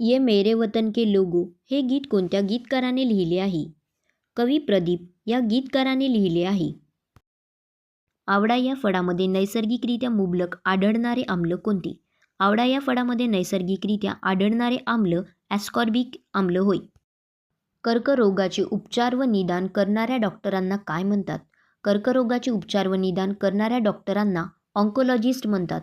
ये मेरे वतन के लोगो हे गीत कोणत्या गीतकाराने लिहिले आहे? कवी प्रदीप या गीतकाराने लिहिले आहे. आवळा या फळामध्ये नैसर्गिकरित्या मुबलक आढळणारे आम्ल कोणते? आवळा या फळामध्ये नैसर्गिकरित्या आढळणारे आम्ल ॲस्कॉर्बिक आम्ल होय. कर्करोगाचे उपचार व निदान करणाऱ्या डॉक्टरांना काय म्हणतात? कर्करोगाचे उपचार व निदान करणाऱ्या डॉक्टरांना ऑन्कोलॉजिस्ट म्हणतात.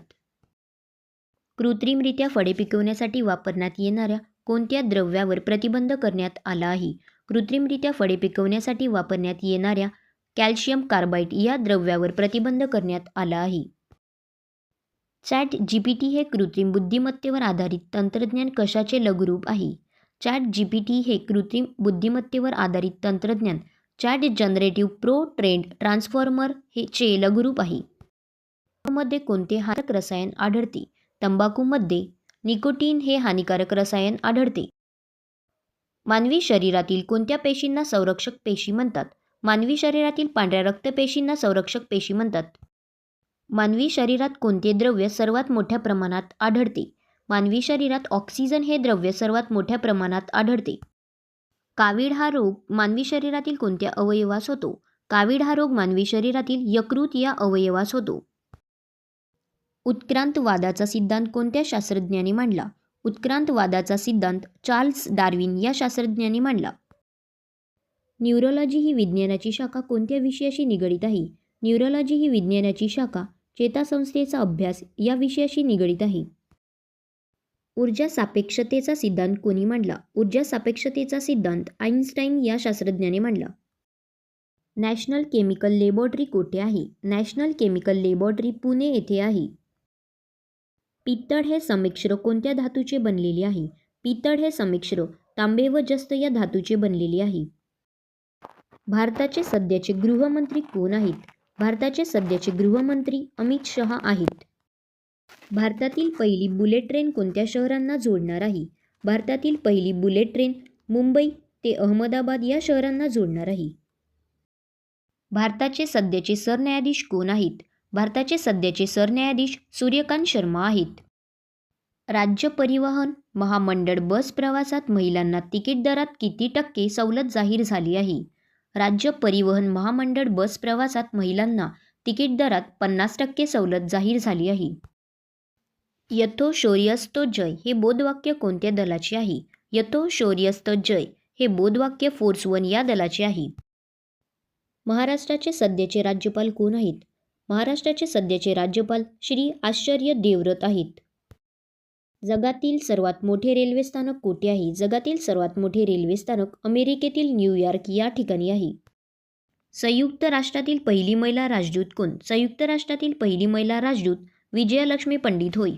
कृत्रिमरित्या फळे पिकवण्यासाठी वापरण्यात येणाऱ्या कोणत्या द्रव्यावर प्रतिबंध करण्यात आला आहे? कृत्रिमरित्या फळे पिकवण्यासाठी वापरण्यात येणाऱ्या कॅल्शियम कार्बाइड या द्रव्यावर प्रतिबंध करण्यात आला आहे. चॅट जीपीटी हे कृत्रिम बुद्धिमत्तेवर आधारित तंत्रज्ञान कशाचे लघुरूप आहे? चॅट जीपीटी हे कृत्रिम बुद्धिमत्तेवर आधारित तंत्रज्ञान chat generative pro trend transformer चे लघुरूप आहे. मध्ये कोणते हानिकारक रसायन आढळते? तंबाखूमध्ये निकोटीन हे हानिकारक रसायन आढळते. मानवी शरीरातील कोणत्या पेशींना संरक्षक पेशी म्हणतात? मानवी शरीरातील पांढऱ्या रक्तपेशींना संरक्षक पेशी म्हणतात. मानवी शरीरात कोणते द्रव्य सर्वात मोठ्या प्रमाणात आढळते? मानवी शरीरात ऑक्सिजन हे द्रव्य सर्वात मोठ्या प्रमाणात आढळते. कावीळ हा रोग मानवी शरीरातील कोणत्या अवयवास होतो? कावीळ हा रोग मानवी शरीरातील यकृत या अवयवास होतो. उत्क्रांतवादाचा सिद्धांत कोणत्या शास्त्रज्ञाने मांडला? उत्क्रांतवादाचा सिद्धांत चार्ल्स डार्विन या शास्त्रज्ञाने मांडला. न्यूरोलॉजी ही विज्ञानाची शाखा कोणत्या विषयाशी निगडीत आहे? न्यूरोलॉजी ही विज्ञानाची शाखा चेतासंस्थेचा अभ्यास या विषयाशी निगडीत आहे. ऊर्जा सापेक्षतेचा सिद्धांत कोणी मांडला? ऊर्जा सापेक्षतेचा सिद्धांत आइन्स्टाईन या शास्त्रज्ञाने मांडला. नॅशनल केमिकल लॅबोरेटरी कोठे आहे? नॅशनल केमिकल लॅबोरेटरी पुणे येथे आहे. पित्तळ हे समिश्र कोणत्या धातूचे बनलेले आहे? पित्तळ हे समिश्र तांबे व जस्त या धातूचे बनलेले आहे. भारताचे सध्याचे गृहमंत्री कोण आहेत? भारताचे सध्याचे गृहमंत्री अमित शहा आहेत. भारतातील पहिली बुलेट ट्रेन कोणत्या शहरांना जोडणार आहे? भारतातील पहिली बुलेट ट्रेन मुंबई ते अहमदाबाद या शहरांना जोडणार आहे. भारताचे सध्याचे सरन्यायाधीश कोण आहेत? भारताचे सध्याचे सरन्यायाधीश सूर्यकांत शर्मा आहेत. राज्य परिवहन महामंडळ बस प्रवासात महिलांना तिकीट दरात किती टक्के सवलत जाहीर झाली आहे? राज्य परिवहन महामंडळ बस प्रवासात महिलांना तिकीट दरात 50% सवलत जाहीर झाली आहे. यथो शौर्यस्तो जय हे बोधवाक्य कोणत्या दलाचे आहे? यथो शौर्यस्त जय हे बोधवाक्य फोर्स 1 या दलाचे आहे. महाराष्ट्राचे सध्याचे राज्यपाल कोण आहेत? महाराष्ट्राचे सध्याचे राज्यपाल श्री आचार्य देवव्रत आहेत. जगातील सर्वात मोठे रेल्वे स्थानक कोठे आहे? जगातील सर्वात मोठे रेल्वे स्थानक अमेरिकेतील न्यूयॉर्क या ठिकाणी आहे. संयुक्त राष्ट्रातील पहिली महिला राजदूत कोण? संयुक्त राष्ट्रातील पहिली महिला राजदूत विजयालक्ष्मी पंडित होय.